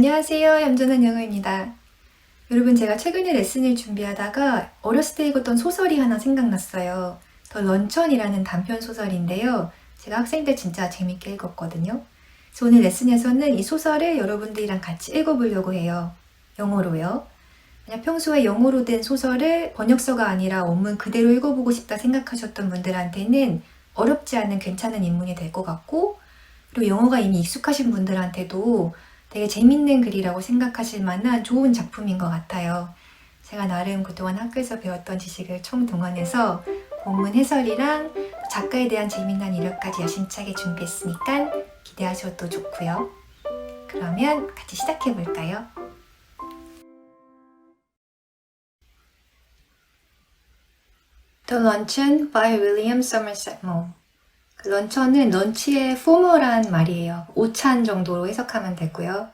안녕하세요. 얌전한 영어입니다. 여러분, 제가 최근에 레슨을 준비하다가 어렸을 때 읽었던 소설이 하나 생각났어요. 더 런천이라는 단편 소설인데요. 제가 학생 때 진짜 재밌게 읽었거든요. 그래서 오늘 레슨에서는 이 소설을 여러분들이랑 같이 읽어보려고 해요. 영어로요. 만약 평소에 영어로 된 소설을 번역서가 아니라 원문 그대로 읽어보고 싶다 생각하셨던 분들한테는 어렵지 않은 괜찮은 입문이 될 것 같고, 그리고 영어가 이미 익숙하신 분들한테도 되게 재밌는 글이라고 생각하실 만한 좋은 작품인 것 같아요. 제가 나름 그동안 학교에서 배웠던 지식을 총동원해서 본문 해설이랑 작가에 대한 재미난 이력까지 야심차게 준비했으니까 기대하셔도 좋고요. 그러면 같이 시작해 볼까요? The Luncheon by William Somerset Maugham. 그 런천은 런치의 포멀한 말이에요. 오찬 정도로 해석하면 되고요.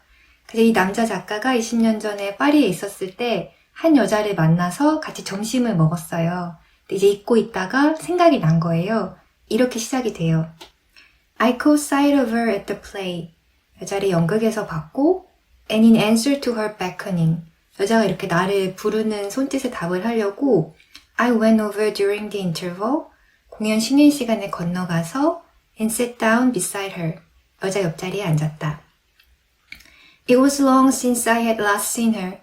그래서 이 남자 작가가 20년 전에 파리에 있었을 때 한 여자를 만나서 같이 점심을 먹었어요. 근데 이제 잊고 있다가 생각이 난 거예요. 이렇게 시작이 돼요. I caught sight of her at the play. 여자를 연극에서 봤고, and in answer to her beckoning. 여자가 이렇게 나를 부르는 손짓에 답을 하려고 I went over during the interval. 공연 쉬는 시간에 건너가서 and sat down beside her. 여자 옆자리에 앉았다. It was long since I had last seen her.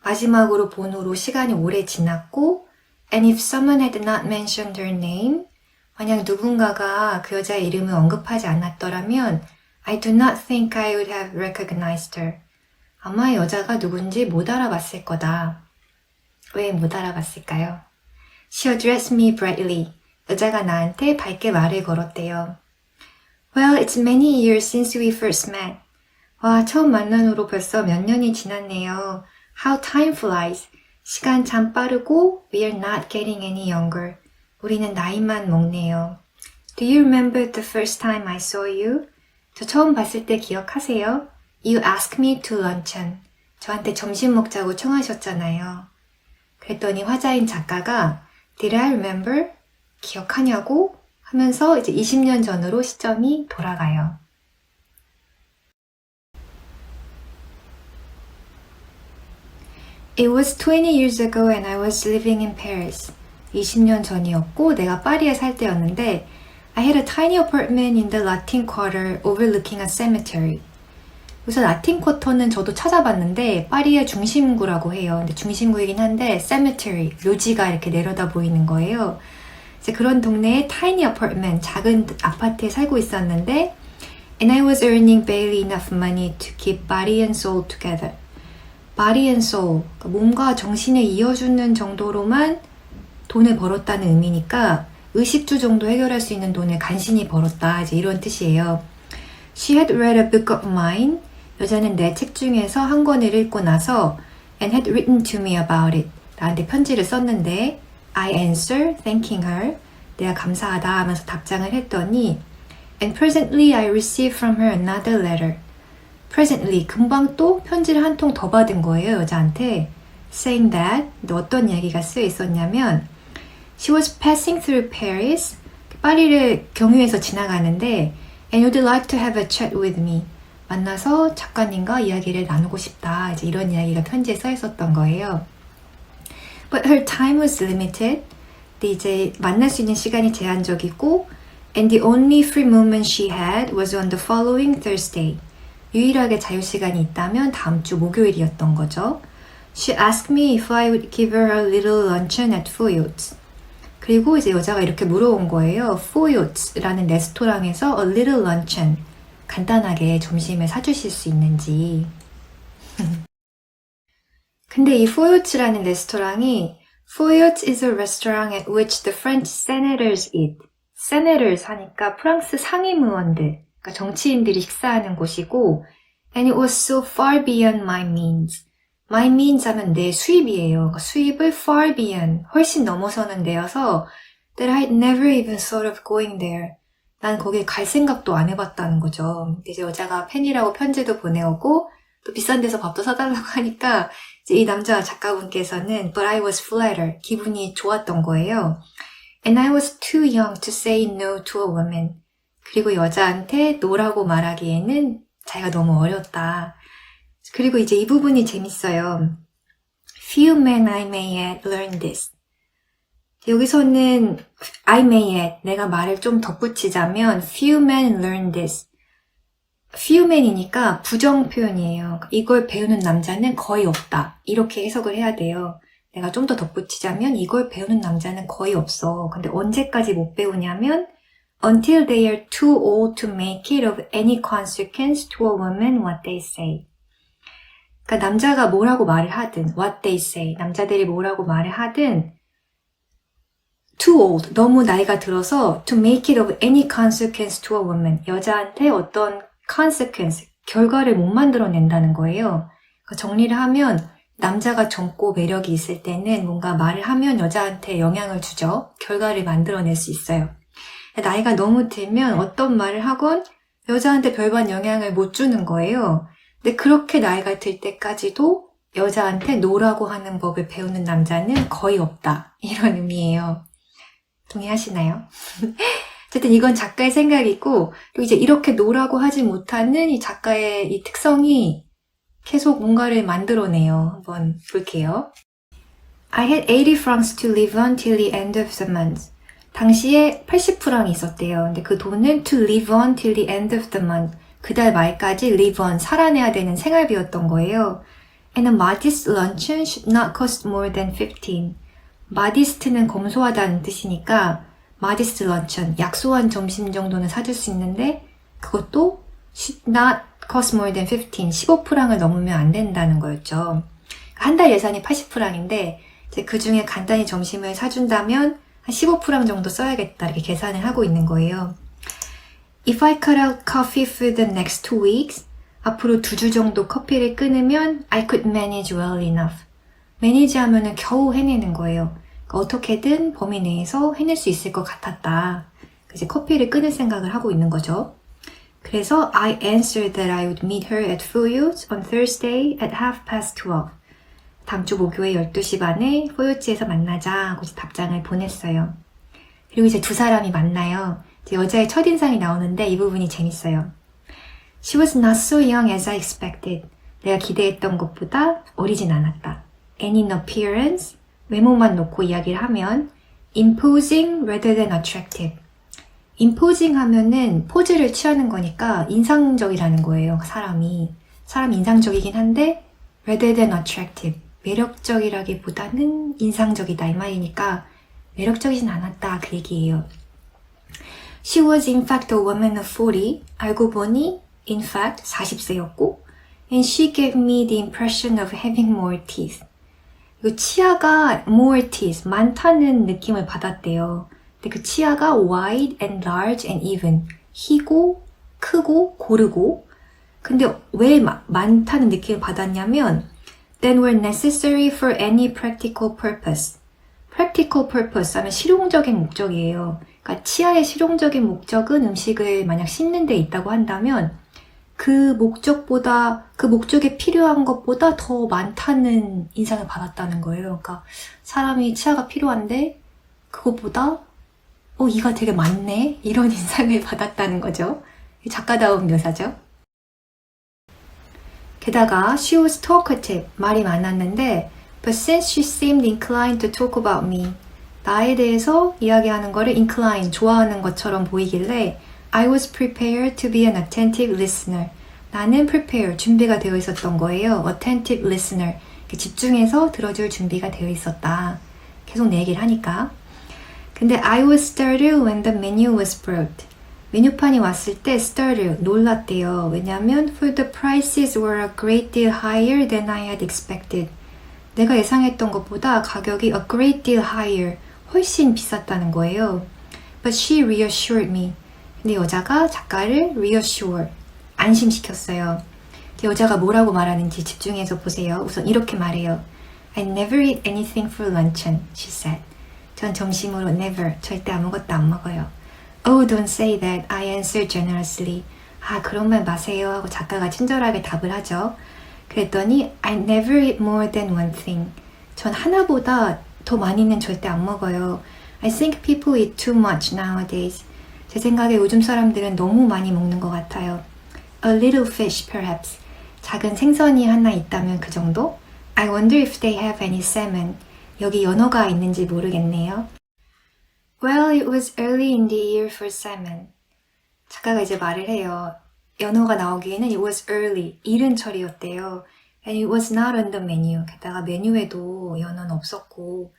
마지막으로 본 후로 시간이 오래 지났고 and if someone had not mentioned her name, 만약 누군가가 그 여자의 이름을 언급하지 않았더라면 I do not think I would have recognized her. 아마 여자가 누군지 못 알아봤을 거다. 왜 못 알아봤을까요? She addressed me brightly. 여자가 나한테 밝게 말을 걸었대요. Well, it's many years since we first met. 와, 처음 만난 후로 벌써 몇 년이 지났네요. How time flies. 시간 참 빠르고 we are not getting any younger. 우리는 나이만 먹네요. Do you remember the first time I saw you? 저 처음 봤을 때 기억하세요? You asked me to luncheon. 저한테 점심 먹자고 청하셨잖아요. 그랬더니 화자인 작가가 Did I remember? 기억하냐고? 하면서 이제 20년 전으로 시점이 돌아가요. It was 20 years ago and I was living in Paris. 20년 전이었고 내가 파리에 살 때였는데 I had a tiny apartment in the Latin Quarter overlooking a cemetery. 그래서 라틴 쿼터는 저도 찾아봤는데 파리의 중심구라고 해요. 근데 중심구이긴 한데 cemetery, 묘지가 이렇게 내려다 보이는 거예요. 이제 그런 동네에 tiny apartment, 작은 아파트에 살고 있었는데 and I was earning barely enough money to keep body and soul together. body and soul, 그러니까 몸과 정신을 이어주는 정도로만 돈을 벌었다는 의미니까 의식주 정도 해결할 수 있는 돈을 간신히 벌었다. 이제 이런 뜻이에요. She had read a book of mine. 여자는 내 책 중에서 한 권을 읽고 나서 and had written to me about it. 나한테 편지를 썼는데 I answer, thanking her. 내가 감사하다 하면서 답장을 했더니 and presently I received from her another letter. presently, 금방 또 편지를 한 통 더 받은 거예요, 여자한테. saying that, 어떤 이야기가 쓰여 있었냐면 She was passing through Paris. 파리를 경유해서 지나가는데 and would like to have a chat with me. 만나서 작가님과 이야기를 나누고 싶다. 이제 이런 이야기가 편지에 써 있었던 거예요. But her time was limited. 근데 이제 만날 수 있는 시간이 제한적이고 and the only free moment she had was on the following Thursday. 유일하게 자유시간이 있다면 다음 주 목요일이었던 거죠. She asked me if I would give her a little luncheon at Foyot's. 그리고 이제 여자가 이렇게 물어본 거예요. Foyot's라는 레스토랑에서 a little luncheon. 간단하게 점심을 사주실 수 있는지. 근데 이 Foyot's라는 레스토랑이 Foyot's is a restaurant at which the French senators eat. senators 하니까 프랑스 상임의원들, 그러니까 정치인들이 식사하는 곳이고 and it was so far beyond my means. my means 하면 내 수입이에요. 그러니까 수입을 far beyond, 훨씬 넘어서는 데여서 that I had never even thought of going there. 난 거기에 갈 생각도 안 해봤다는 거죠. 이제 여자가 팬이라고 편지도 보내오고 또 비싼 데서 밥도 사달라고 하니까 이제 이 남자 작가분께서는 But I was flattered. 기분이 좋았던 거예요. And I was too young to say no to a woman. 그리고 여자한테 노라고 말하기에는 자기가 너무 어렸다. 그리고 이제 이 부분이 재밌어요. Few men I may yet learn this. 여기서는 I may yet, 내가 말을 좀 덧붙이자면 few men learn this. few men이니까 부정 표현이에요. 이걸 배우는 남자는 거의 없다. 이렇게 해석을 해야 돼요. 내가 좀 더 덧붙이자면 이걸 배우는 남자는 거의 없어. 근데 언제까지 못 배우냐면 until they are too old to make it of any consequence to a woman what they say. 그러니까 남자가 뭐라고 말을 하든 what they say, 남자들이 뭐라고 말을 하든 too old, 너무 나이가 들어서 to make it of any consequence to a woman, 여자한테 어떤 consequence, 결과를 못 만들어낸다는 거예요. 그러니까 정리를 하면 남자가 젊고 매력이 있을 때는 뭔가 말을 하면 여자한테 영향을 주죠. 결과를 만들어낼 수 있어요. 나이가 너무 들면 어떤 말을 하건 여자한테 별반 영향을 못 주는 거예요. 근데 그렇게 나이가 들 때까지도 여자한테 노라고 하는 법을 배우는 남자는 거의 없다. 이런 의미예요. 동의하시나요? 어쨌든 이건 작가의 생각이고, 또 이제 이렇게 노라고 하지 못하는 이 작가의 이 특성이 계속 뭔가를 만들어내요. 한번 볼게요. I had 80 francs to live on till the end of the month. 당시에 80프랑이 있었대요. 근데 그 돈은 to live on till the end of the month. 그달 말까지 live on, 살아내야 되는 생활비였던 거예요. And a modest luncheon should not cost more than 15. modest는 검소하다는 뜻이니까 modest luncheon, 약소한 점심 정도는 사줄 수 있는데 그것도 should not cost more than 15, 15프랑을 넘으면 안 된다는 거였죠. 한 달 예산이 80프랑인데 이제 그 중에 간단히 점심을 사준다면 한 15프랑 정도 써야겠다 이렇게 계산을 하고 있는 거예요. If I cut out coffee for the next 2 weeks, 앞으로 2주 정도 커피를 끊으면 I could manage well enough. 매니지 하면은 겨우 해내는 거예요. 그러니까 어떻게든 범위 내에서 해낼 수 있을 것 같았다. 이제 커피를 끊을 생각을 하고 있는 거죠. 그래서 I answered that I would meet her at Fuyut on Thursday at 12:30. 다음 주 목요일 12시 반에 포요츠에서 만나자 하고 답장을 보냈어요. 그리고 이제 두 사람이 만나요. 이제 여자의 첫인상이 나오는데 이 부분이 재밌어요. She was not so young as I expected. 내가 기대했던 것보다 어리진 않았다. And in appearance, 외모만 놓고 이야기를 하면 imposing rather than attractive. imposing 하면은 포즈를 취하는 거니까 인상적이라는 거예요. 사람 인상적이긴 한데 rather than attractive. 매력적이라기보다는 인상적이다 이 말이니까 매력적이진 않았다 그 얘기예요. She was in fact a woman of 40. 알고 보니 in fact 40세였고 and she gave me the impression of having more teeth. 이 치아가 more teeth, 많다는 느낌을 받았대요. 근데 그 치아가 wide and large and even, 희고, 크고, 고르고. 근데 왜 많다는 느낌을 받았냐면 that were necessary for any practical purpose. practical purpose 하면 실용적인 목적이에요. 그러니까 치아의 실용적인 목적은 음식을 만약 씹는 데 있다고 한다면 그 목적에 필요한 것보다 더 많다는 인상을 받았다는 거예요. 그러니까 사람이 치아가 필요한데 그것보다 이가 되게 많네? 이런 인상을 받았다는 거죠. 작가다운 묘사죠. 게다가 she was talkative, 말이 많았는데 but since she seemed inclined to talk about me, 나에 대해서 이야기하는 거를 incline, 좋아하는 것처럼 보이길래 I was prepared to be an attentive listener. 나는 prepared, 준비가 되어 있었던 거예요. attentive listener, 집중해서 들어줄 준비가 되어 있었다. 계속 내 얘기를 하니까. 근데 I was startled when the menu was brought. 메뉴판이 왔을 때 startled, 놀랐대요. 왜냐하면 for the prices were a great deal higher than I had expected. 내가 예상했던 것보다 가격이 a great deal higher, 훨씬 비쌌다는 거예요. But she reassured me. 근데 여자가 작가를 reassure, 안심시켰어요. 여자가 뭐라고 말하는지 집중해서 보세요. 우선 이렇게 말해요. I never eat anything for luncheon, she said. 전 점심으로 never, 절대 아무것도 안 먹어요. Oh, don't say that, I answered generously. 그런 말 마세요 하고 작가가 친절하게 답을 하죠. 그랬더니 I never eat more than one thing. 전 하나보다 더 많이는 절대 안 먹어요. I think people eat too much nowadays. 제 생각에 요즘 사람들은 너무 많이 먹는 것 같아요. A little fish, perhaps. 작은 생선이 하나 있다면 그 정도? I wonder if they have any salmon. 여기 연어가 있는지 모르겠네요. Well, it was early in the year for salmon. 작가가 이제 말을 해요. 연어가 나오기에는 it was early, 이른 철이었대요. And it was not on the menu. 게다가 메뉴에도 연어는 없었고.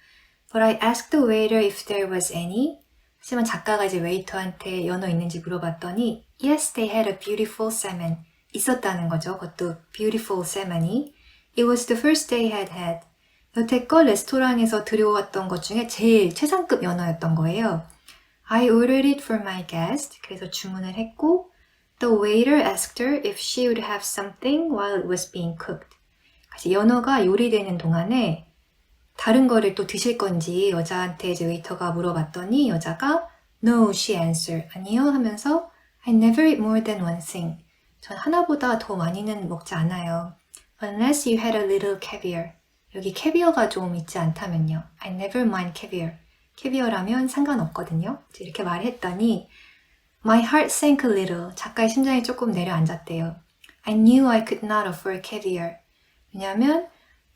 But I asked the waiter if there was any. 하지만 작가가 이제 웨이터한테 연어 있는지 물어봤더니 Yes, they had a beautiful salmon. 있었다는 거죠. 그것도 beautiful salmon이. It was the first they had had. 여태껏 레스토랑에서 들여왔던 것 중에 제일 최상급 연어였던 거예요. I ordered it for my guest. 그래서 주문을 했고 The waiter asked her if she would have something while it was being cooked. 그래서 연어가 요리되는 동안에 다른 거를 또 드실 건지 여자한테 이제 웨이터가 물어봤더니 여자가 No, she answered. 아니요 하면서 I never eat more than one thing. 전 하나보다 더 많이는 먹지 않아요. Unless you had a little caviar. 여기 캐비어가 좀 있지 않다면요. I never mind caviar. 캐비어라면 상관없거든요. 이렇게 말했더니 My heart sank a little. 작가의 심장이 조금 내려앉았대요. I knew I could not afford caviar. 왜냐하면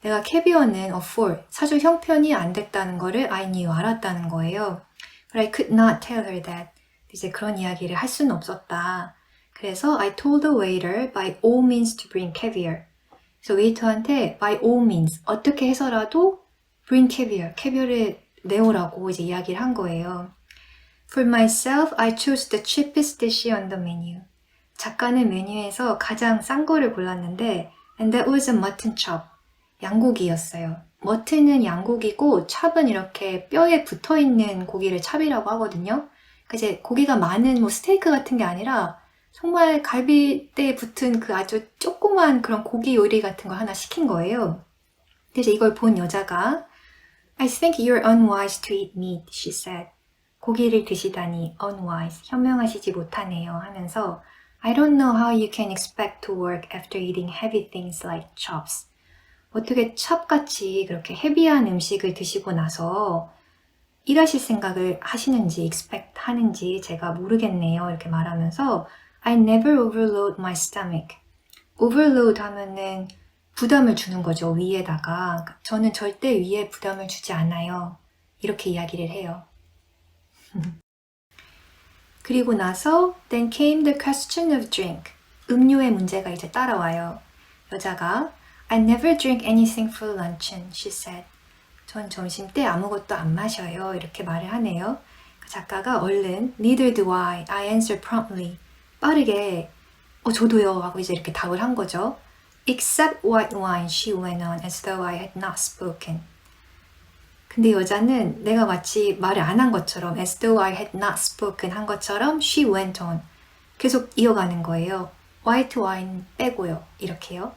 내가 캐비어는 afford, 사줄 형편이 안 됐다는 거를 I knew, 알았다는 거예요. But I could not tell her that. 이제 그런 이야기를 할 수는 없었다. 그래서 I told the waiter by all means to bring caviar. 그래서 웨이터한테 by all means, 어떻게 해서라도 bring caviar, 캐비어를 내오라고 이제 이야기를 한 거예요. For myself, I chose the cheapest dish on the menu. 작가는 메뉴에서 가장 싼 거를 골랐는데 and that was a mutton chop. 양고기였어요. 머튼은 양고기고 찹은 이렇게 뼈에 붙어있는 고기를 찹이라고 하거든요. 이제 고기가 많은 뭐 스테이크 같은 게 아니라 정말 갈비대에 붙은 그 아주 조그만 그런 고기 요리 같은 거 하나 시킨 거예요. 그래서 이걸 본 여자가 I think you're unwise to eat meat, she said. 고기를 드시다니 unwise, 현명하시지 못하네요 하면서 I don't know how you can expect to work after eating heavy things like chops. 어떻게 찹같이 그렇게 헤비한 음식을 드시고 나서 일하실 생각을 하시는지 expect 하는지 제가 모르겠네요. 이렇게 말하면서 I never overload my stomach. overload 하면은 부담을 주는 거죠. 위에다가. 저는 절대 위에 부담을 주지 않아요. 이렇게 이야기를 해요. 그리고 나서 then came the question of drink. 음료의 문제가 이제 따라와요. 여자가 I never drink anything for luncheon, she said. 전 점심 때 아무것도 안 마셔요. 이렇게 말을 하네요. 작가가 얼른 Neither do I answered promptly. 빠르게 저도요 하고 이제 이렇게 답을 한 거죠. Except white wine, she went on as though I had not spoken. 근데 여자는 내가 마치 말을 안 한 것처럼 as though I had not spoken 한 것처럼 she went on. 계속 이어가는 거예요. white wine 빼고요. 이렇게요.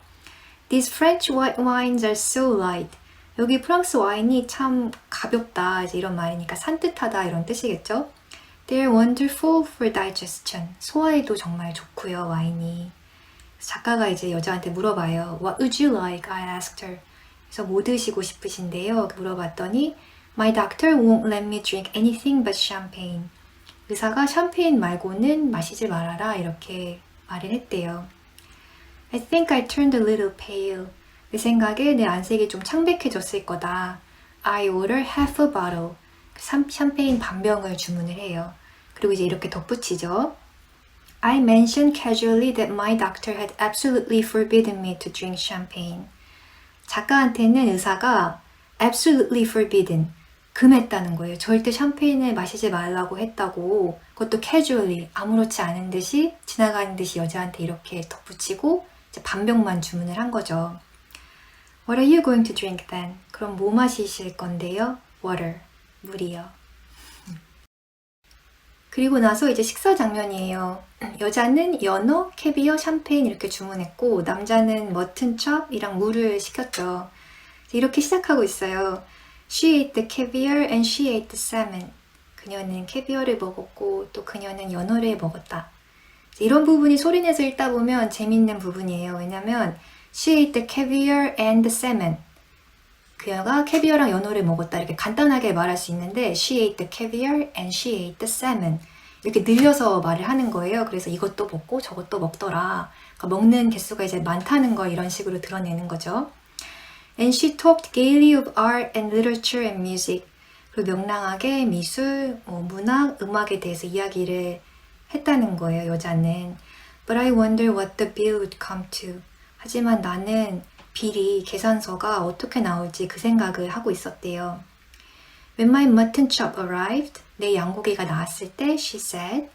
These French white wines are so light. 여기 프랑스 와인이 참 가볍다. 이제 이런 말이니까 산뜻하다 이런 뜻이겠죠. They're wonderful for digestion. 소화에도 정말 좋고요, 와인이. 작가가 이제 여자한테 물어봐요. What would you like? I asked her. 그래서 뭐 드시고 싶으신데요? 물어봤더니 My doctor won't let me drink anything but champagne. 의사가 샴페인 말고는 마시지 말아라 이렇게 말을 했대요. I think I turned a little pale. 내 생각에 내 안색이 좀 창백해졌을 거다. I order half a bottle. 샴페인 반병을 주문을 해요. 그리고 이제 이렇게 덧붙이죠. I mentioned casually that my doctor had absolutely forbidden me to drink champagne. 작가한테는 의사가 absolutely forbidden, 금했다는 거예요. 절대 샴페인을 마시지 말라고 했다고. 그것도 casually, 아무렇지 않은 듯이 지나가는 듯이 여자한테 이렇게 덧붙이고 이제 반병만 주문을 한 거죠. What are you going to drink then? 그럼 뭐 마시실 건데요? Water, 물이요. 그리고 나서 이제 식사 장면이에요. 여자는 연어, 캐비어, 샴페인 이렇게 주문했고 남자는 머튼 첩이랑 물을 시켰죠. 이렇게 시작하고 있어요. She ate the caviar and she ate the salmon. 그녀는 캐비어를 먹었고 또 그녀는 연어를 먹었다. 이런 부분이 소리내서 읽다 보면 재밌는 부분이에요. 왜냐면 She ate the caviar and the salmon. 그녀가 캐비어랑 연어를 먹었다 이렇게 간단하게 말할 수 있는데 She ate the caviar and she ate the salmon. 이렇게 늘려서 말을 하는 거예요. 그래서 이것도 먹고 저것도 먹더라. 그러니까 먹는 개수가 이제 많다는 걸 이런 식으로 드러내는 거죠. And she talked gaily of art and literature and music. 그리고 명랑하게 미술, 문학, 음악에 대해서 이야기를 했다는 거예요, 여자는. But I wonder what the bill would come to. 하지만 나는 빌이, 계산서가 어떻게 나올지 그 생각을 하고 있었대요. When my mutton chop arrived, 내 양고기가 나왔을 때, she said,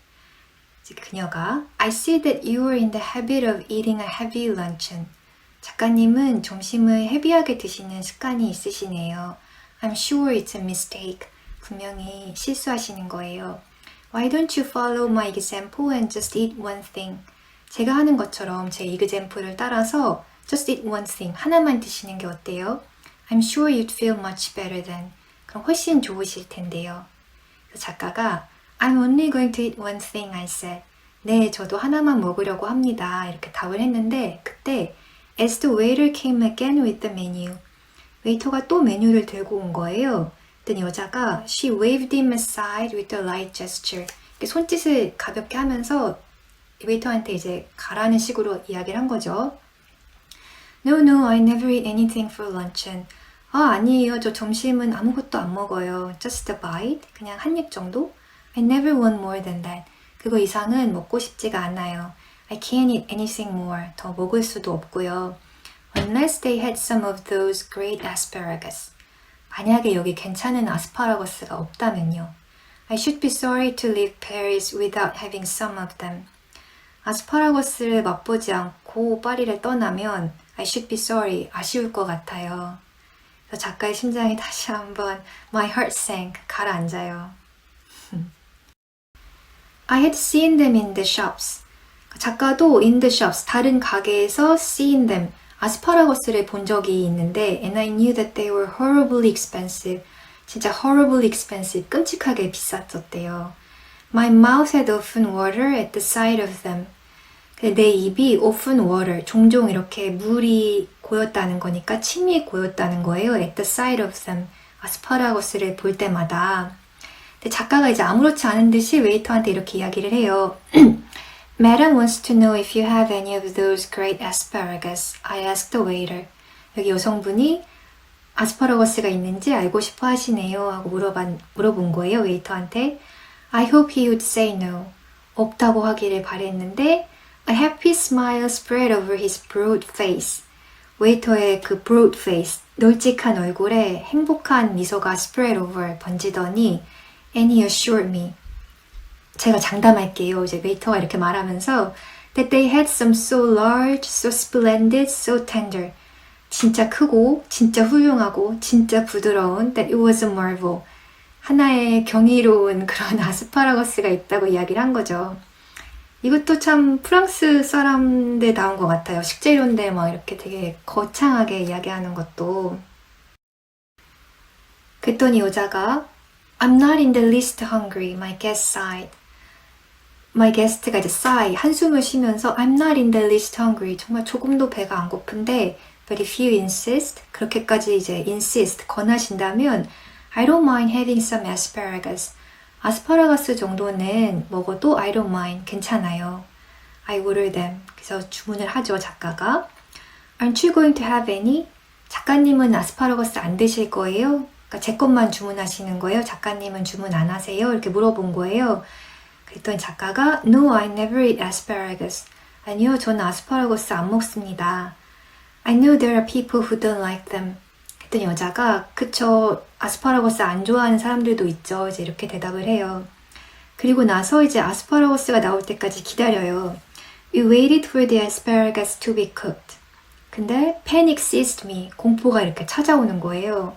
그녀가 I see that you are in the habit of eating a heavy luncheon. 작가님은 점심을 헤비하게 드시는 습관이 있으시네요. I'm sure it's a mistake. 분명히 실수하시는 거예요. Why don't you follow my example and just eat one thing? 제가 하는 것처럼 제 example를 따라서 just eat one thing, 하나만 드시는 게 어때요? I'm sure you'd feel much better then. 그럼 훨씬 좋으실 텐데요. 그래서 작가가 I'm only going to eat one thing, I said. 네, 저도 하나만 먹으려고 합니다. 이렇게 답을 했는데 그때 As the waiter came again with the menu. 웨이터가 또 메뉴를 들고 온 거예요. 그랬더니 여자가 She waved him aside with a light gesture. 손짓을 가볍게 하면서 웨이터한테 이제 가라는 식으로 이야기를 한 거죠. No, no, I never eat anything for luncheon. 아니에요. 저 점심은 아무것도 안 먹어요. Just a bite? 그냥 한 입 정도? I never want more than that. 그거 이상은 먹고 싶지가 않아요. I can't eat anything more. 더 먹을 수도 없고요. Unless they had some of those great asparagus. 만약에 여기 괜찮은 아스파라거스가 없다면요. I should be sorry to leave Paris without having some of them. 아스파라거스를 맛보지 않고 파리를 떠나면 I should be sorry. 아쉬울 것 같아요. 그래서 작가의 심장이 다시 한번 My heart sank. 가라앉아요. I had seen them in the shops. 작가도 in the shops, 다른 가게에서 seen them, 아스파라거스를 본 적이 있는데 and I knew that they were horribly expensive. 진짜 horribly expensive, 끔찍하게 비쌌었대요. My mouth had often water at the sight of them. 내 입이 often water, 종종 이렇게 물이 고였다는 거니까 침이 고였다는 거예요. At the sight of them, 아스파라거스를 볼 때마다. 근데 작가가 이제 아무렇지 않은 듯이 웨이터한테 이렇게 이야기를 해요. Madam wants to know if you have any of those great asparagus. I asked the waiter. 여기 여성분이 아스파라거스가 있는지 알고 싶어 하시네요 하고 물어본 거예요, 웨이터한테. I hope he would say no. 없다고 하기를 바랬는데 A happy smile spread over his broad face. 웨이터의 그 broad face, 널찍한 얼굴에 행복한 미소가 spread over, 번지더니 And he assured me. 제가 장담할게요. 이제 웨이터가 이렇게 말하면서 that they had some so large, so splendid, so tender. 진짜 크고, 진짜 훌륭하고, 진짜 부드러운 that it was a marvel. 하나의 경이로운 그런 아스파라거스가 있다고 이야기를 한 거죠. 이것도 참 프랑스 사람들 나온 것 같아요. 식재료인데 막 이렇게 되게 거창하게 이야기하는 것도. 그랬더니 여자가 I'm not in the least hungry, my guest sighed. My guest가 이제 sigh, 한숨을 쉬면서 I'm not in the least hungry, 정말 조금도 배가 안 고픈데 But if you insist, 그렇게까지 이제 insist, 권하신다면 I don't mind having some asparagus. 아스파라거스 정도는 먹어도 I don't mind, 괜찮아요. I order them. 그래서 주문을 하죠, 작가가. Aren't you going to have any? 작가님은 아스파라거스 안 드실 거예요? 그러니까 제 것만 주문하시는 거예요? 작가님은 주문 안 하세요? 이렇게 물어본 거예요. 그랬더니 작가가 No, I never eat asparagus. 아니요, 저는 아스파라거스 안 먹습니다. I know there are people who don't like them. 그랬더니 여자가 그쵸, 아스파라거스 안 좋아하는 사람들도 있죠. 이제 이렇게 대답을 해요. 그리고 나서 이제 아스파라거스가 나올 때까지 기다려요. We waited for the asparagus to be cooked. 근데 panic seized me. 공포가 이렇게 찾아오는 거예요.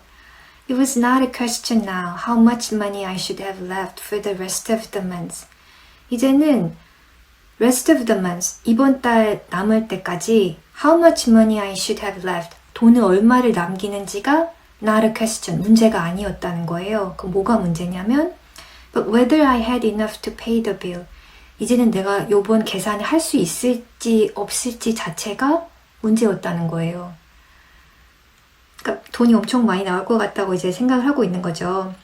It was not a question now how much money I should have left for the rest of the month. 이제는 rest of the month, 이번 달 남을 때까지 how much money I should have left, 돈을 얼마를 남기는지가 not a question, 문제가 아니었다는 거예요. 그럼 뭐가 문제냐면 but whether I had enough to pay the bill. 이제는 내가 요번 계산을 할 수 있을지 없을지 자체가 문제였다는 거예요. 그러니까 돈이 엄청 많이 나올 것 같다고 이제 생각을 하고 있는 거죠.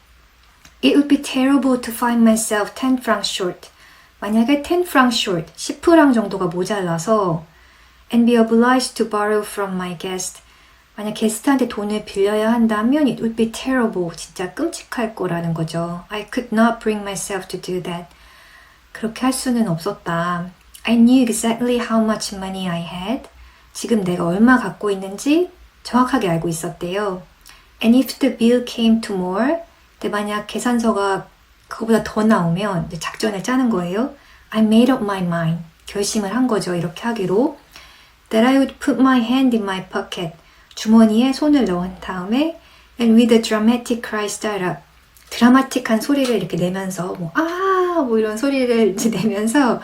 It would be terrible to find myself 10 francs short. 만약에 10 francs short, 10프랑 정도가 모자라서 and be obliged to borrow from my guest. 만약 게스트한테 돈을 빌려야 한다면 it would be terrible. 진짜 끔찍할 거라는 거죠. I could not bring myself to do that. 그렇게 할 수는 없었다. I knew exactly how much money I had. 지금 내가 얼마 갖고 있는지 정확하게 알고 있었대요. And if the bill came to more, 근데 만약 계산서가 그거보다 더 나오면 이제 작전을 짜는 거예요. I made up my mind. 결심을 한 거죠. 이렇게 하기로. That I would put my hand in my pocket. 주머니에 손을 넣은 다음에 and with a dramatic cry start up. 드라마틱한 소리를 이렇게 내면서 뭐 이런 소리를 이제 내면서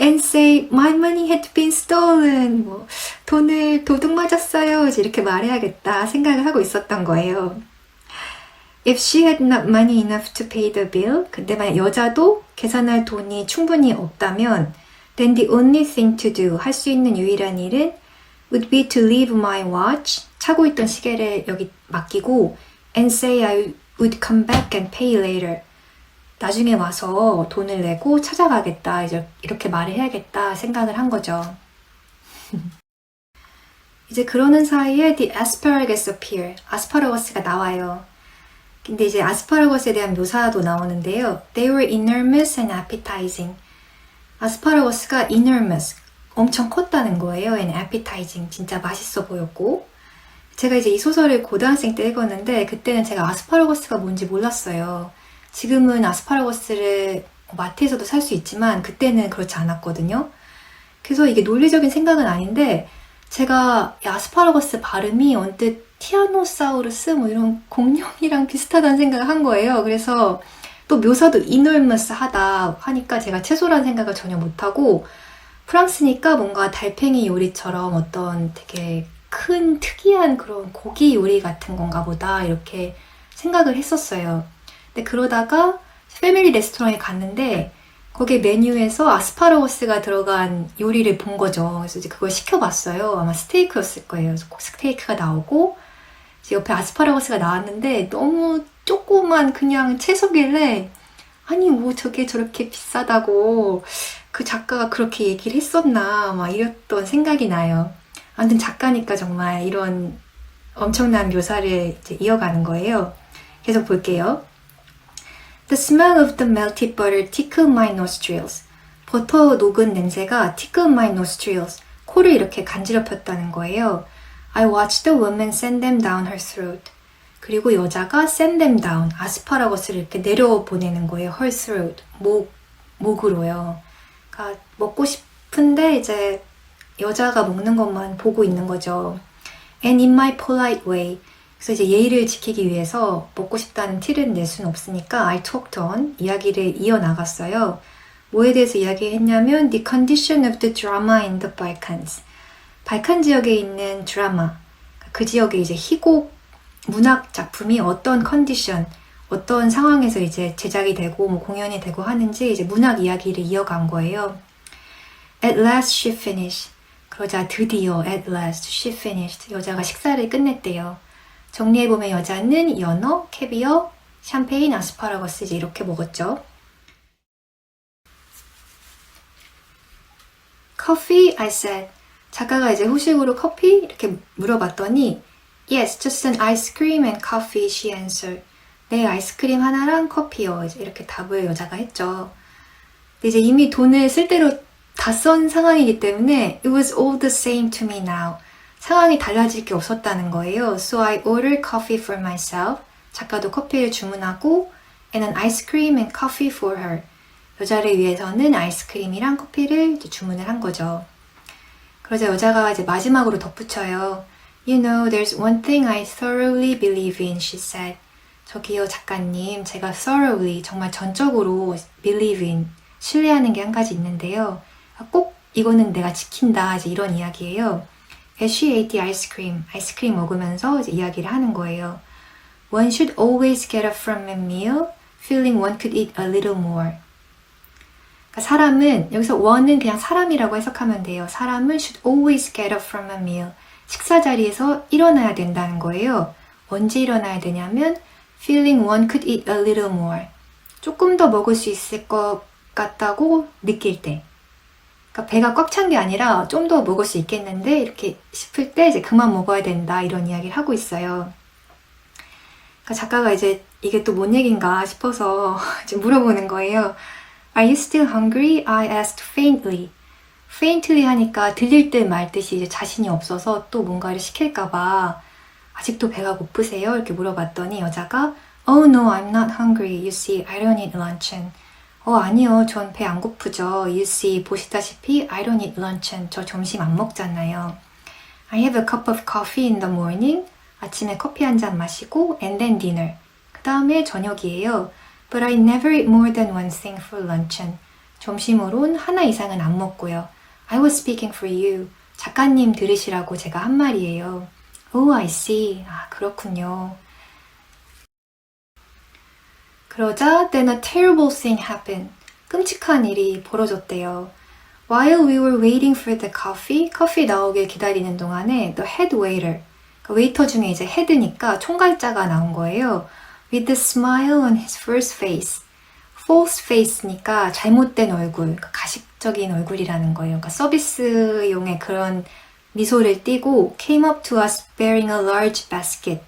and say my money had been stolen. 돈을 도둑 맞았어요. 이제 이렇게 말해야겠다 생각을 하고 있었던 거예요. If she had not money enough to pay the bill. 근데 만약 여자도 계산할 돈이 충분히 없다면 then the only thing to do. 할 수 있는 유일한 일은 would be to leave my watch. 차고 있던 시계를 여기 맡기고 and say I would come back and pay later. 나중에 와서 돈을 내고 찾아가겠다. 이제 이렇게 말을 해야겠다 생각을 한 거죠. 이제 그러는 사이에 the asparagus appear. 아스파라거스가 나와요. 근데 이제 아스파라거스에 대한 묘사도 나오는데요. They were enormous and appetizing. 아스파라거스가 enormous, 엄청 컸다는 거예요. and appetizing, 진짜 맛있어 보였고. 제가 이제 이 소설을 고등학생 때 읽었는데 그때는 제가 아스파라거스가 뭔지 몰랐어요. 지금은 아스파라거스를 마트에서도 살 수 있지만 그때는 그렇지 않았거든요. 그래서 이게 논리적인 생각은 아닌데 제가 아스파라거스 발음이 언뜻 티라노사우루스 이런 공룡이랑 비슷하다는 생각을 한 거예요. 그래서 또 묘사도 enormous하다 하니까 제가 채소라는 생각을 전혀 못하고 프랑스니까 뭔가 달팽이 요리처럼 어떤 되게 큰 특이한 그런 고기 요리 같은 건가 보다 이렇게 생각을 했었어요. 근데 그러다가 패밀리 레스토랑에 갔는데 거기 메뉴에서 아스파라거스가 들어간 요리를 본 거죠. 그래서 이제 그걸 시켜봤어요. 아마 스테이크였을 거예요. 그래서 스테이크가 나오고 이제 옆에 아스파라거스가 나왔는데 너무 조그만 그냥 채소길래 아니 저게 저렇게 비싸다고 그 작가가 그렇게 얘기를 했었나 막 이랬던 생각이 나요. 아무튼 작가니까 정말 이런 엄청난 묘사를 이제 이어가는 거예요. 계속 볼게요. The smell of the melted butter tickled my nostrils. 버터 녹은 냄새가 tickled my nostrils. 코를 이렇게 간지럽혔다는 거예요. I watched the woman send them down her throat. 그리고 여자가 send them down. 아스파라거스를 이렇게 내려보내는 거예요. her throat. 목으로요. 그러니까 먹고 싶은데 이제 여자가 먹는 것만 보고 있는 거죠. And in my polite way. 그래서 이제 예의를 지키기 위해서 먹고 싶다는 티를 낼 수는 없으니까 I talked on. 이야기를 이어나갔어요. 뭐에 대해서 이야기했냐면 the condition of the drama in the Balkans. 발칸 지역에 있는 드라마. 그 지역의 이제 희곡 문학 작품이 어떤 컨디션, 어떤 상황에서 이제 제작이 되고 공연이 되고 하는지 이제 문학 이야기를 이어간 거예요. At last she finished. 그러자 드디어 at last she finished. 여자가 식사를 끝냈대요. 정리해보면 여자는 연어, 캐비어, 샴페인, 아스파라거스 이제 이렇게 먹었죠. Coffee, I said. 작가가 이제 후식으로 커피? 이렇게 물어봤더니 Yes, just an ice cream and coffee, she answered. 네, 아이스크림 하나랑 커피요. 이제 이렇게 답을 여자가 했죠. 근데 이제 이미 돈을 쓸 대로 다 쓴 상황이기 때문에 It was all the same to me now. 상황이 달라질 게 없었다는 거예요. So I ordered coffee for myself. 작가도 커피를 주문하고 and an ice cream and coffee for her. 여자를 위해서는 아이스크림이랑 커피를 이제 주문을 한 거죠. 그러자 여자가 이제 마지막으로 덧붙여요. You know, there's one thing I thoroughly believe in, she said. 저기요 작가님, 제가 thoroughly, 정말 전적으로 believe in, 신뢰하는 게 한 가지 있는데요. 꼭 이거는 내가 지킨다, 이제 이런 이야기예요. As she ate the ice cream, 아이스크림 먹으면서 이제 이야기를 하는 거예요. One should always get up from a meal, feeling one could eat a little more. 그러니까 사람은, 여기서 one은 그냥 사람이라고 해석하면 돼요. 사람은 should always get up from a meal. 식사 자리에서 일어나야 된다는 거예요. 언제 일어나야 되냐면 feeling one could eat a little more. 조금 더 먹을 수 있을 것 같다고 느낄 때. 그러니까 배가 꽉 찬 게 아니라 좀 더 먹을 수 있겠는데 이렇게 싶을 때 이제 그만 먹어야 된다 이런 이야기를 하고 있어요. 그러니까 작가가 이제 이게 또 뭔 얘기인가 싶어서 이제 물어보는 거예요. Are you still hungry? I asked faintly. faintly 하니까 들릴 듯 말 듯이 이제 자신이 없어서 또 뭔가를 시킬까봐 아직도 배가 고프세요? 이렇게 물어봤더니 여자가 Oh no, I'm not hungry. You see, I don't eat luncheon. 아니요. 전 배 안 고프죠. You see, 보시다시피 I don't eat luncheon. 저 점심 안 먹잖아요. I have a cup of coffee in the morning. 아침에 커피 한 잔 마시고 and then dinner. 그 다음에 저녁이에요. But I never eat more than one thing for luncheon. 점심으론 하나 이상은 안 먹고요. I was speaking for you. 작가님 들으시라고 제가 한 말이에요. Oh, I see. 그렇군요. 그러자 then a terrible thing happened. 끔찍한 일이 벌어졌대요. While we were waiting for the coffee, 커피 나오길 기다리는 동안에 the head waiter, 그러니까 웨이터 중에 이제 헤드니까 총괄자가 나온 거예요. With a smile on his first face. false face니까 잘못된 얼굴, 그러니까 가식적인 얼굴이라는 거예요. 그러니까 서비스용의 그런 미소를 띠고 came up to us bearing a large basket.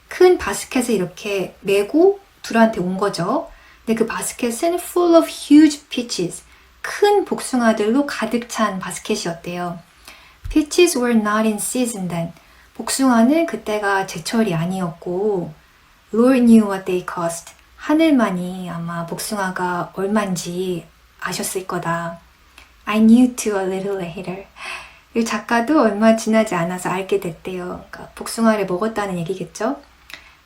큰 바스켓을 이렇게 메고 둘한테 온 거죠. 근데 그 바스켓은 full of huge peaches. 큰 복숭아들로 가득 찬 바스켓이었대요. Peaches were not in season then. 복숭아는 그때가 제철이 아니었고 Lord knew what they cost. 하늘만이 아마 복숭아가 얼만지 아셨을 거다. I knew too a little later. 이 작가도 얼마 지나지 않아서 알게 됐대요. 그러니까 복숭아를 먹었다는 얘기겠죠?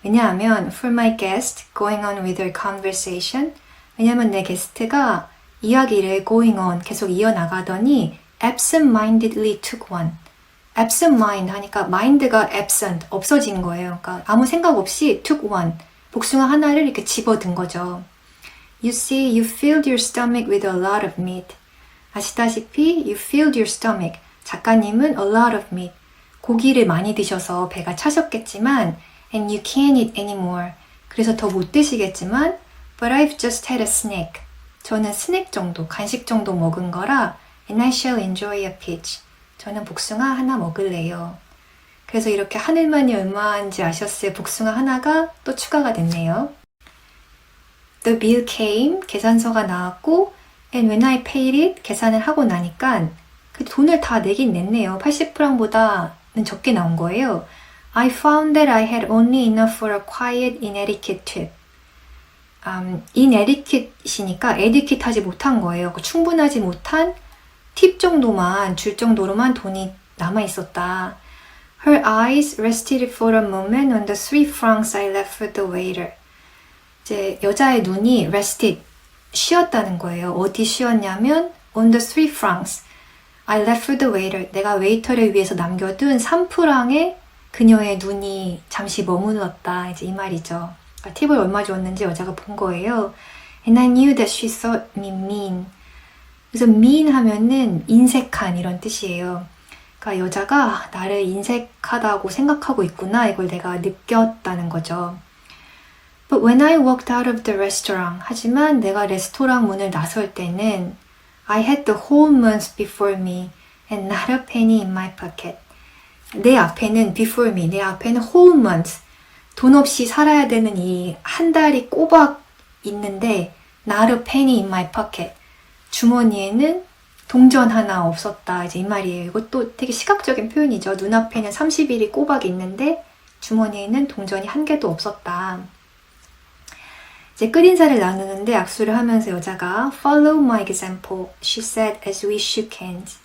왜냐하면 for my guest going on with their conversation, 왜냐하면 내 게스트가 이야기를 going on 계속 이어나가더니 absent-mindedly took one. absent mind 하니까 mind가 absent, 없어진 거예요. 그러니까 아무 생각 없이 took one, 복숭아 하나를 이렇게 집어든 거죠. You see, you filled your stomach with a lot of meat. 아시다시피 you filled your stomach. 작가님은 a lot of meat. 고기를 많이 드셔서 배가 차셨겠지만 and you can't eat anymore. 그래서 더 못 드시겠지만 but I've just had a snack. 저는 스낵 정도, 간식 정도 먹은 거라 and I shall enjoy a peach. 저는 복숭아 하나 먹을래요. 그래서 이렇게 하늘만이 얼마인지 아셨을 복숭아 하나가 또 추가가 됐네요. The bill came, 계산서가 나왔고 and when I paid it, 계산을 하고 나니까 그 돈을 다 내긴 냈네요. 80프랑보다는 적게 나온 거예요. I found that I had only enough for a quiet, inadequate tip. inadequate이니까 adequate 하지 못한 거예요. 충분하지 못한 팁 정도만 줄 정도로만 돈이 남아 있었다. Her eyes rested for a moment on the 3 francs I left for the waiter. 이제 여자의 눈이 rested, 쉬었다는 거예요. 어디 쉬었냐면 on the 3 francs I left for the waiter. 내가 웨이터를 위해서 남겨둔 3프랑에 그녀의 눈이 잠시 머물렀다. 이제 이 말이죠. 그러니까 팁을 얼마 줬는지 여자가 본 거예요. And I knew that she thought me mean. 그래서 mean 하면은 인색한 이런 뜻이에요. 그러니까 여자가 나를 인색하다고 생각하고 있구나. 이걸 내가 느꼈다는 거죠. But when I walked out of the restaurant, 하지만 내가 레스토랑 문을 나설 때는 I had the whole month before me and not a penny in my pocket. 내 앞에는 before me, 내 앞에는 whole month, 돈 없이 살아야 되는 이 한 달이 꼬박 있는데 not a penny in my pocket. 주머니에는 동전 하나 없었다. 이제 이 말이에요. 이것도 되게 시각적인 표현이죠. 눈앞에는 30일이 꼬박 있는데 주머니에는 동전이 한 개도 없었다. 이제 끝인사를 나누는데 악수를 하면서 여자가 Follow my example, she said as we shook hands.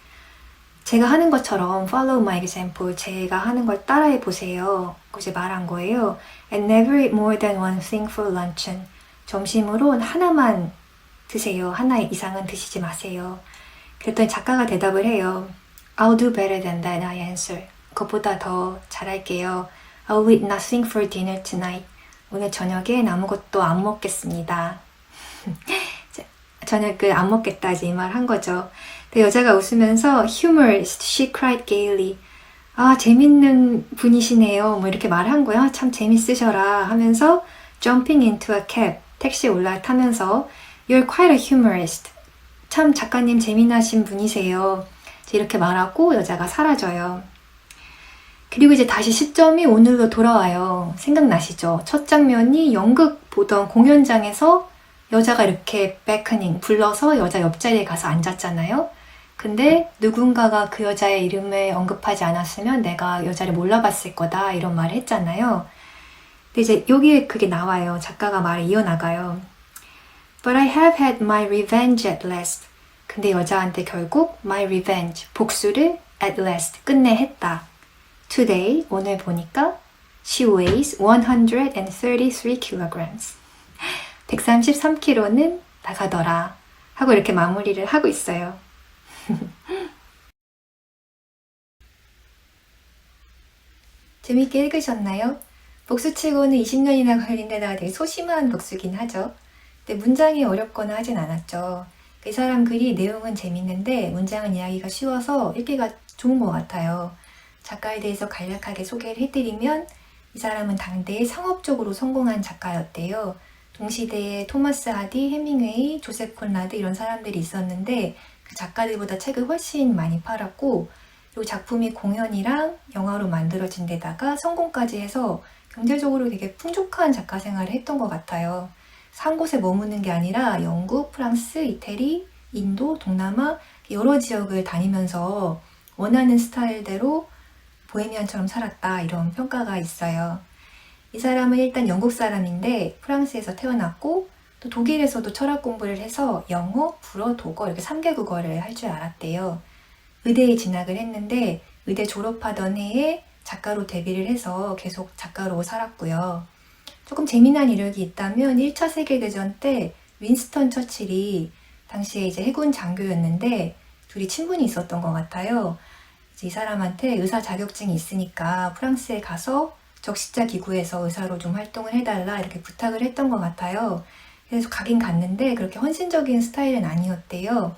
제가 하는 것처럼 follow my example, 제가 하는 걸 따라해 보세요. 이제 말한 거예요. And never eat more than one thing for luncheon. 점심으론 하나만 드세요. 하나 이상은 드시지 마세요. 그랬더니 작가가 대답을 해요. I'll do better than that, I answer. 그것보다 더 잘할게요. I'll eat nothing for dinner tonight. 오늘 저녁엔 아무것도 안 먹겠습니다. 저녁을 안 먹겠다 이제 이 말 한 거죠. 근데 여자가 웃으면서 humorist, she cried gaily. 아, 재밌는 분이시네요. 뭐 이렇게 말한 거야. 참 재밌으셔라 하면서 jumping into a cab, 택시에 올라타면서 You're quite a humorist. 참 작가님 재미나신 분이세요. 이렇게 말하고 여자가 사라져요. 그리고 이제 다시 시점이 오늘로 돌아와요. 생각나시죠? 첫 장면이 연극 보던 공연장에서 여자가 이렇게 베커닝 불러서 여자 옆자리에 가서 앉았잖아요. 근데 누군가가 그 여자의 이름을 언급하지 않았으면 내가 여자를 몰라봤을 거다 이런 말을 했잖아요. 근데 이제 여기에 그게 나와요. 작가가 말을 이어나가요. But I have had my revenge at last. 근데 여자한테 결국 my revenge, 복수를 at last, 끝내 했다. Today, 오늘 보니까 she weighs 133 kilograms. 133kg는 나가더라. 하고 이렇게 마무리를 하고 있어요. 재밌게 읽으셨나요? 복수치고는 20년이나 걸린 데다가 되게 소심한 복수긴 하죠. 근데 문장이 어렵거나 하진 않았죠. 이 사람 글이 내용은 재밌는데 문장은 이야기가 쉬워서 읽기가 좋은 것 같아요. 작가에 대해서 간략하게 소개를 해드리면 이 사람은 당대에 상업적으로 성공한 작가였대요. 동시대에 토마스 하디, 해밍웨이, 조셉 콘라드 이런 사람들이 있었는데 그 작가들보다 책을 훨씬 많이 팔았고 이 작품이 공연이랑 영화로 만들어진 데다가 성공까지 해서 경제적으로 되게 풍족한 작가 생활을 했던 것 같아요. 한 곳에 머무는 게 아니라 영국, 프랑스, 이태리, 인도, 동남아 여러 지역을 다니면서 원하는 스타일대로 보헤미안처럼 살았다 이런 평가가 있어요. 이 사람은 일단 영국 사람인데 프랑스에서 태어났고 또 독일에서도 철학 공부를 해서 영어, 불어, 독어 이렇게 3개 국어를 할 줄 알았대요. 의대에 진학을 했는데 의대 졸업하던 해에 작가로 데뷔를 해서 계속 작가로 살았고요. 조금 재미난 이력이 있다면 1차 세계대전 때 윈스턴 처칠이 당시에 이제 해군 장교였는데 둘이 친분이 있었던 것 같아요. 이 사람한테 의사 자격증이 있으니까 프랑스에 가서 적시자 기구에서 의사로 좀 활동을 해달라 이렇게 부탁을 했던 것 같아요. 그래서 가긴 갔는데 그렇게 헌신적인 스타일은 아니었대요.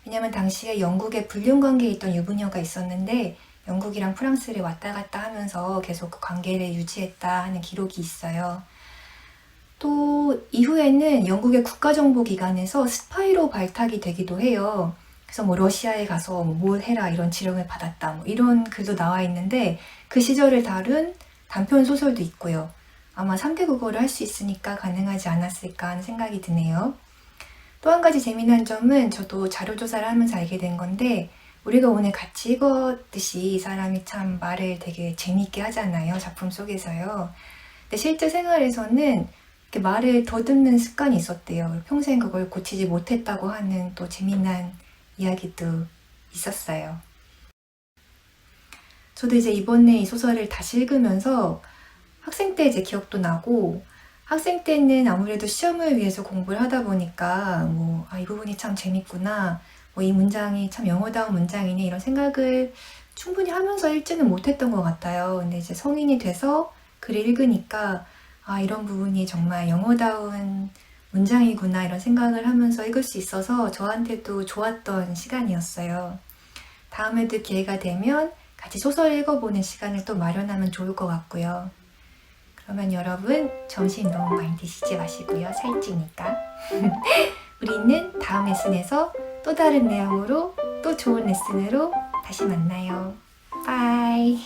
왜냐면 당시에 영국에 불륜 관계에 있던 유부녀가 있었는데 영국이랑 프랑스를 왔다 갔다 하면서 계속 그 관계를 유지했다 하는 기록이 있어요. 또 이후에는 영국의 국가정보기관에서 스파이로 발탁이 되기도 해요. 그래서 뭐 러시아에 가서 뭘 해라 이런 지령을 받았다 뭐 이런 글도 나와 있는데 그 시절을 다룬 단편 소설도 있고요. 아마 3개 국어를 할 수 있으니까 가능하지 않았을까 하는 생각이 드네요. 또 한 가지 재미난 점은 저도 자료조사를 하면서 알게 된 건데 우리가 오늘 같이 읽었듯이 이 사람이 참 말을 되게 재미있게 하잖아요. 작품 속에서요. 근데 실제 생활에서는 이렇게 말을 더듬는 습관이 있었대요. 평생 그걸 고치지 못했다고 하는 또 재미난 이야기도 있었어요. 저도 이제 이번에 이 소설을 다시 읽으면서 학생 때 이제 기억도 나고 학생 때는 아무래도 시험을 위해서 공부를 하다 보니까 이 부분이 참 재밌구나, 이 문장이 참 영어다운 문장이네 이런 생각을 충분히 하면서 읽지는 못했던 것 같아요. 근데 이제 성인이 돼서 글을 읽으니까 이런 부분이 정말 영어다운 문장이구나 이런 생각을 하면서 읽을 수 있어서 저한테도 좋았던 시간이었어요. 다음에도 기회가 되면 같이 소설 읽어보는 시간을 또 마련하면 좋을 것 같고요. 그러면 여러분 점심 너무 많이 드시지 마시고요. 살찌니까. 우리는 다음 레슨에서 또 다른 내용으로 또 좋은 레슨으로 다시 만나요. 바이.